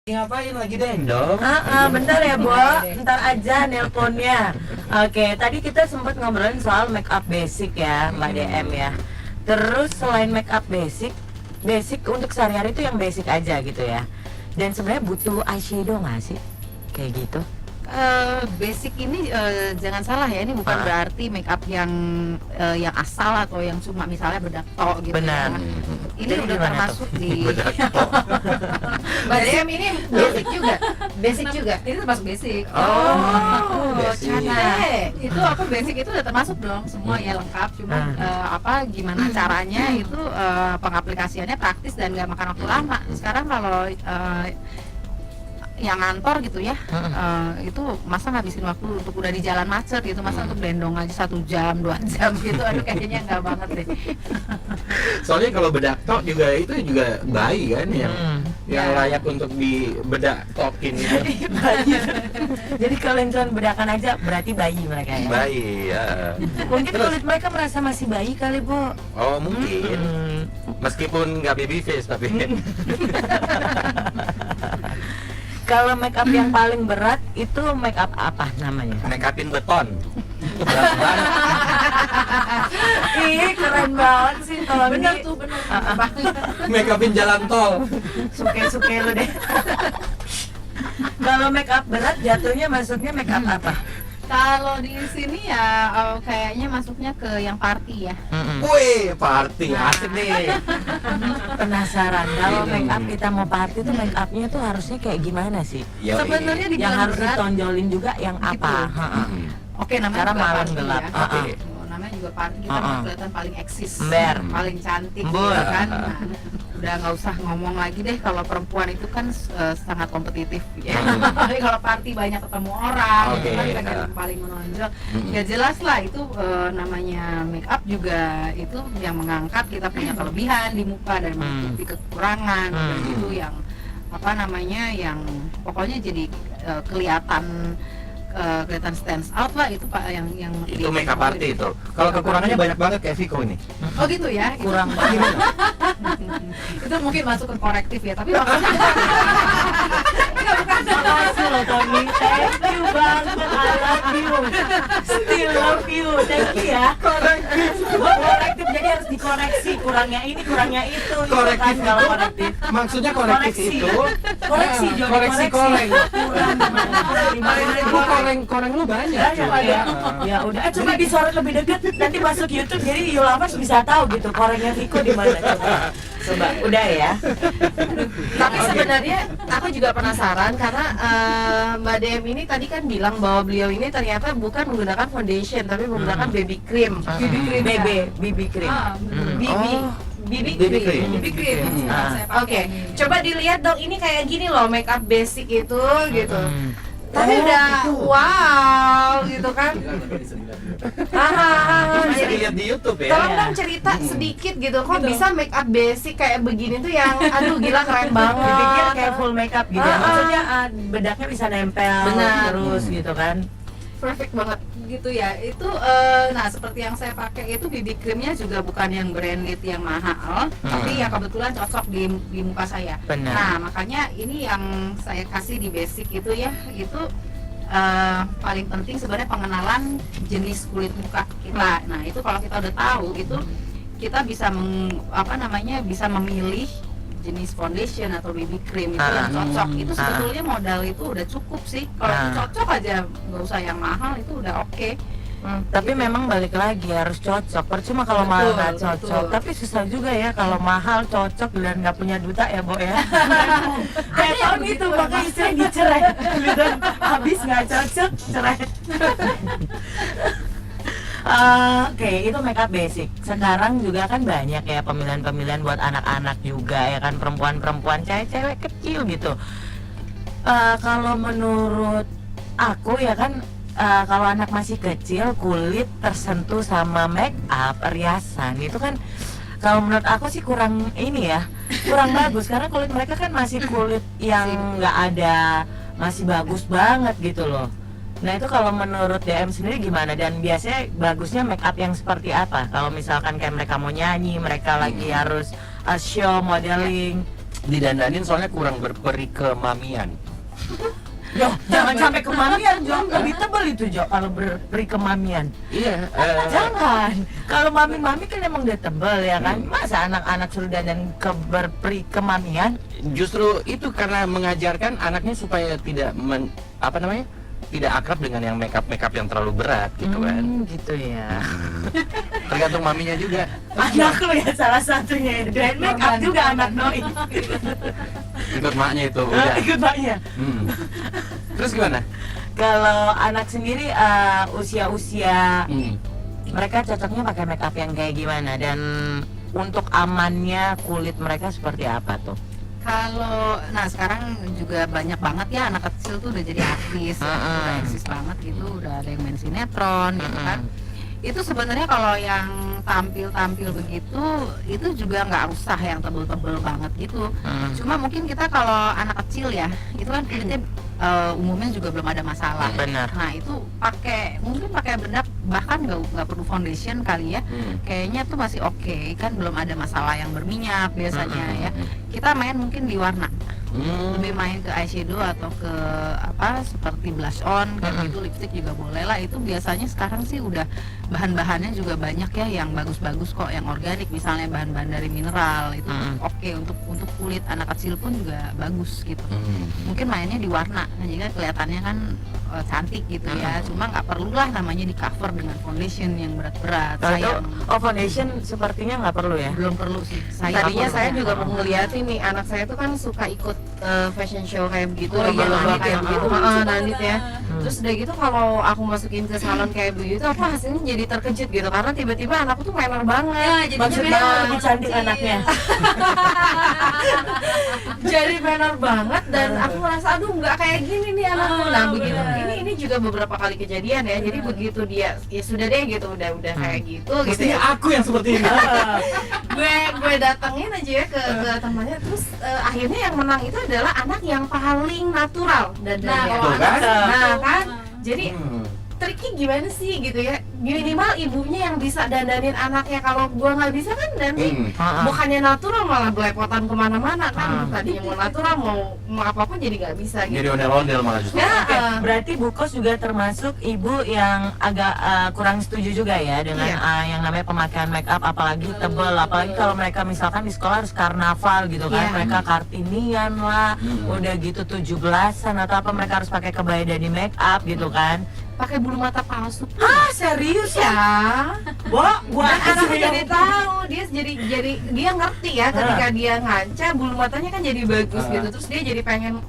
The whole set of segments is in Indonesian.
Ngapain lagi dendong? Bentar ya, Bo. Ntar aja nelponnya. Oke, tadi kita sempat ngobrolin soal make up basic ya, Mbak DM ya. Terus selain make up basic untuk sehari-hari itu yang basic aja gitu ya. Dan sebenarnya butuh eyeshadow nggak sih? Kayak gitu. Basic ini jangan salah ya, ini bukan berarti make up yang asal atau yang cuma misalnya bedak tok gitu. Benar. Ya. Ini Jadi udah gimana termasuk tuh? di Basic ini basic juga. Ini termasuk basic. basic. Itu apa basic itu udah termasuk dong semua ya lengkap. Cuma gimana caranya itu pengaplikasiannya praktis dan nggak makan waktu lama. Sekarang kalau yang ngantor gitu ya, itu masa ngabisin waktu untuk udah di jalan macet gitu, masa untuk dendong aja 1 jam 2 jam gitu, aduh kayaknya nggak banget deh. Soalnya kalau bedak tok juga itu juga bayi kan yang layak untuk di bedak tokin gitu. Jadi kalau yang cuma bedakan aja berarti bayi mereka ya. Bayi ya. Mungkin kulit mereka merasa masih bayi kali, Bu. Oh mungkin. Meskipun nggak baby face tapi. Kalau make up yang paling berat itu make up apa namanya? Make upin beton. Ih, keren banget sih Tony. Bener tuh, bener. Make upin jalan tol. Suke lu deh. Kalau make up berat jatuhnya maksudnya make up apa? Kalau di sini ya kayaknya masuknya ke yang party ya. Wih, party asik nih. Penasaran kalau make up kita mau party tuh make upnya tuh harusnya kayak gimana sih? Sebenarnya Yang dibilang harus berat, ditonjolin juga yang apa? oke namanya Cara juga malam party gelap. ya. Oke. Namanya juga party, kita mau kelihatan paling eksis, Ember. paling cantik Embur. gitu kan. Nah, udah nggak usah ngomong lagi deh, kalau perempuan itu kan sangat kompetitif ya. Apalagi kalau party banyak ketemu orang, Oke. kan pengen paling menonjol. Ya jelas lah itu namanya make up juga itu yang mengangkat kita punya kelebihan di muka dan menutupi kekurangan dan itu yang apa namanya yang pokoknya jadi kelihatan stands out lah itu Pak yang Itu make up arti itu. Kalau kekurangannya banyak banget kayak Viko ini. Oh gitu ya, Kurang banget. itu mungkin masuk ke korektif ya, tapi maksudnya Makasih loh Tony, thank you banget, I love you, still love you, thank you ya. Korektif jadi harus dikoreksi, kurangnya ini, kurangnya itu. Korektif Kan, kalau korektif. Maksudnya korektif Koreksi. itu Koreksi, Joni, koreksi koreng. Kurang gimana? Lu koreng lu banyak. Ya udah, coba disorot lebih dekat, nanti masuk YouTube jadi Yulafas bisa tahu gitu korengnya Viko di mana coba, udah ya. Tapi sebenarnya aku juga penasaran karena Mbak Dem ini tadi kan bilang bahwa beliau ini ternyata bukan menggunakan foundation tapi menggunakan baby cream. BB cream. BB Baby cream. BB cream. Ah. Oke, coba dilihat dong, ini kayak gini loh make up basic itu gitu. Tapi udah wow gitu kan. Bisa dilihat di YouTube ya. Tolong dong cerita sedikit gitu, kok bisa make up basic kayak begini tuh yang aduh gila keren banget. Dipikir kayak full makeup gitu ya. Maksudnya bedaknya bisa nempel Benar. terus gitu kan. Perfect banget. gitu ya. Itu nah seperti yang saya pakai itu BB creamnya juga bukan yang branded yang mahal, tapi ya kebetulan cocok di muka saya. Benar. Nah makanya ini yang saya kasih di basic itu ya, itu paling penting sebenarnya pengenalan jenis kulit muka kita. Nah itu kalau kita udah tahu itu kita bisa bisa memilih jenis foundation atau BB cream itu yang cocok. Itu sebetulnya modal itu udah cukup sih. Kalau itu cocok aja, nggak usah yang mahal, itu udah oke. Tapi memang balik lagi harus cocok. Percuma kalau mahal nggak cocok. Tapi susah juga ya kalau mahal cocok dan nggak punya duta ya, Bo ya. Kayak tahun itu makanya istri dicerai. Dan habis nggak cocok cerai. Oke, itu makeup basic. Sekarang juga kan banyak ya pemilihan-pemilihan buat anak-anak juga ya kan, perempuan-perempuan, cewek-cewek kecil gitu. Kalau menurut aku ya kan, kalau anak masih kecil kulit tersentuh sama make up, perhiasan itu kan kalau menurut aku sih kurang ini ya, kurang bagus karena kulit mereka kan masih kulit yang nggak ada, masih bagus banget gitu loh. Nah itu kalau menurut DM sendiri gimana? Dan biasanya bagusnya make up yang seperti apa? Kalau misalkan kayak mereka mau nyanyi, mereka lagi harus show, modeling. didandanin soalnya kurang berperi kemamian. Jo, jangan sampai kemamian, Jo. Lebih tebal itu, Jo, kalau berperi kemamian. Iya. Jangan. Kalau mami-mami kan emang udah tebal ya kan. Masa anak-anak suruh dandan ke berperi kemamian? Justru itu karena mengajarkan anaknya supaya tidak tidak akrab dengan yang makeup yang terlalu berat gitu kan. Gitu ya. Tergantung maminya juga. Anak lo ya salah satunya. Dan makeup juga anak Noi. Ikut maknya itu udah. Ikut maknya. Terus gimana? Kalau anak sendiri usia-usia mereka cocoknya pakai makeup yang kayak gimana, dan untuk amannya kulit mereka seperti apa tuh? Kalau sekarang juga banyak banget ya anak kecil tuh udah jadi artis, udah eksis banget gitu, udah ada yang main sinetron gitu kan. Itu sebenarnya kalau yang tampil begitu itu juga nggak usah yang tebel-tebel banget gitu. Cuma mungkin kita kalau anak kecil ya itu kan kulitnya umumnya juga belum ada masalah. Benar. Nah itu mungkin pakai bedak, bahkan nggak perlu foundation kali ya. Kayaknya tuh masih oke, kan belum ada masalah yang berminyak biasanya ya. Kita main mungkin di warna. Lebih main ke eyeshadow atau ke seperti blush on kayak gitu, lipstick juga boleh lah. Itu biasanya sekarang sih udah bahan-bahannya juga banyak ya yang bagus-bagus kok, yang organik misalnya, bahan-bahan dari mineral itu oke untuk kulit anak kecil pun juga bagus gitu. Mungkin mainnya di warna, jadi kelihatannya kan cantik gitu ya. Cuma nggak perlulah namanya di cover dengan foundation yang berat-berat. Foundation sepertinya nggak perlu ya? Belum perlu sih. Tadinya saya juga mau ngeliatin nih, anak saya tuh kan suka ikut fashion show kayak begitu, lomba-lomba kayak begitu, Nandit ya. Terus udah gitu kalau aku masukin ke salon kayak begitu, aku hasilnya jadi terkejut gitu, karena tiba-tiba anakku tuh manner banget. Maksudnya lebih cantik anaknya. Jadi manner banget, dan aku merasa aduh nggak kayak gini nih anakku. Nah begitu, ini juga beberapa kali kejadian ya. Jadi begitu dia ya sudah deh gitu, udah kayak gitu. Mestinya aku yang seperti ini. gue datengin aja ya ke temannya, terus akhirnya yang menang itu adalah anak yang paling natural dan nah kan jadi triknya gimana sih gitu ya, minimal ibunya yang bisa dandanin anaknya. Kalau gua nggak bisa kan nanti bukannya natural malah belepotan kemana-mana kan. Tadinya mau natural mau apapun jadi nggak bisa gitu. Jadi ondel-ondel malah justru. Berarti Bu Kos juga termasuk ibu yang agak kurang setuju juga ya dengan yang namanya pemakaian make up, apalagi tebel, apalagi kalau mereka misalkan di sekolah harus karnaval gitu kan, mereka Kartinian lah, udah gitu 17-an atau apa, mereka harus pakai kebaya dan di make up gitu kan, pakai bulu mata palsu. Serius ya? Gua anaknya jadi tahu, dia jadi dia ngerti ya ketika dia ngaca bulu matanya kan jadi bagus gitu. Terus dia jadi pengen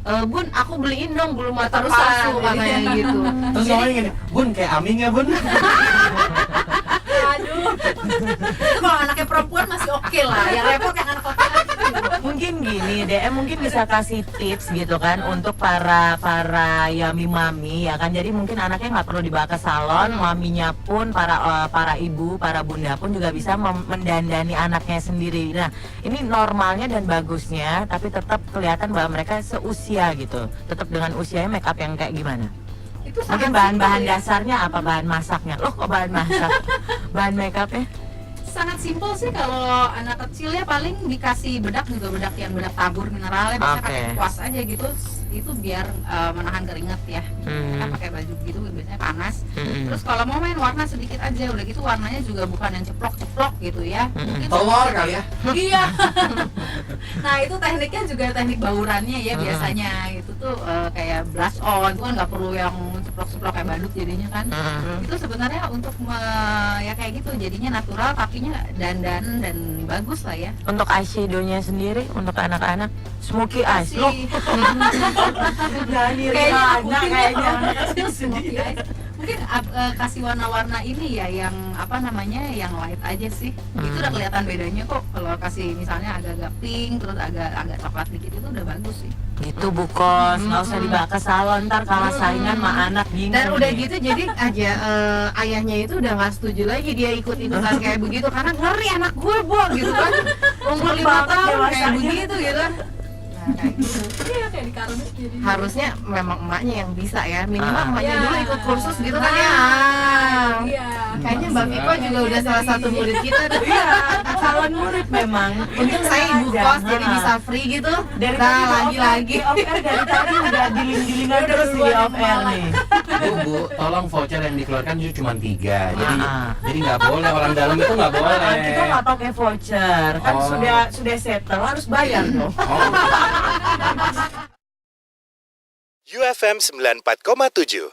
Bun, aku beliin dong bulu mata palsu katanya gitu. Terus ngomongnya gini, Bun kayak Aming ya Bun? Aduh. Kalau anaknya perempuan masih oke lah, yang repot yang anak laki-laki. Mungkin gini, DM mungkin bisa kasih tips gitu kan untuk para yami mami ya kan. Jadi mungkin anaknya nggak perlu dibawa ke salon, maminya pun para ibu, para bunda pun juga bisa mendandani anaknya sendiri. Nah, ini normalnya dan bagusnya, tapi tetap kelihatan bahwa mereka seusia gitu. Tetap dengan usianya make up yang kayak gimana? Itu Mungkin bahan-bahan dasarnya apa, bahan masaknya? Loh kok bahan masak? Bahan make upnya? sangat simpel sih. Kalau anak kecil ya paling dikasih bedak juga bedak yang bedak tabur mineralnya, biasanya pakai kuas aja gitu, itu biar menahan keringat ya. Kan pakai baju gitu biasanya panas. Terus kalau mau main warna sedikit aja, udah gitu warnanya juga bukan yang ceplok-ceplok gitu ya. Mungkin telur kali ya. Iya. Nah itu tekniknya juga teknik baurannya ya biasanya. Itu tuh kayak blush on, itu kan nggak perlu yang ceplok-ceplok kayak badut jadinya kan. Itu sebenarnya untuk ya kayak gitu, jadinya natural tapi dandan dan bagus lah ya. Untuk eyeshadow-nya sendiri untuk anak-anak smoky eyes loh. Mungkin kasih warna-warna ini ya yang apa namanya yang light aja sih. Itu udah kelihatan bedanya kok. Kalau kasih misalnya agak-agak pink terus agak coklat dikit itu udah bagus sih. Gitu Bu Kos, nggak usah dibawa ke salon ntar kalah saingan sama anak bingung. Dan udah gitu jadi aja ayahnya itu udah nggak setuju lagi dia ikut-ikutan kayak begitu karena ngeri anak gue gitu kan. Umur 5 tahun kayak begitu gitu. kayak gitu. Iya kayak di kardus jadi. Harusnya memang emaknya yang bisa ya, minimal Ah. emaknya Iya. dulu ikut kursus gitu kan ya. Iya. Kayaknya Mbak Viko juga udah salah satu murid kita tuh. Iya, calon murid memang. Untung saya ibu Aja. kos jadi Nah. bisa free gitu. Dari Nah, tadi lagi-lagi. di off air dari tadi udah giling-gilingan Udah terus di duluan off air malah. nih. Bu, tolong voucher yang dikeluarkan itu cuma 3. Ah. Jadi nggak boleh, orang dalam itu nggak boleh. Kita nggak pakai voucher, kan Oh. sudah settle harus bayar dong. Oh. UFM 94,7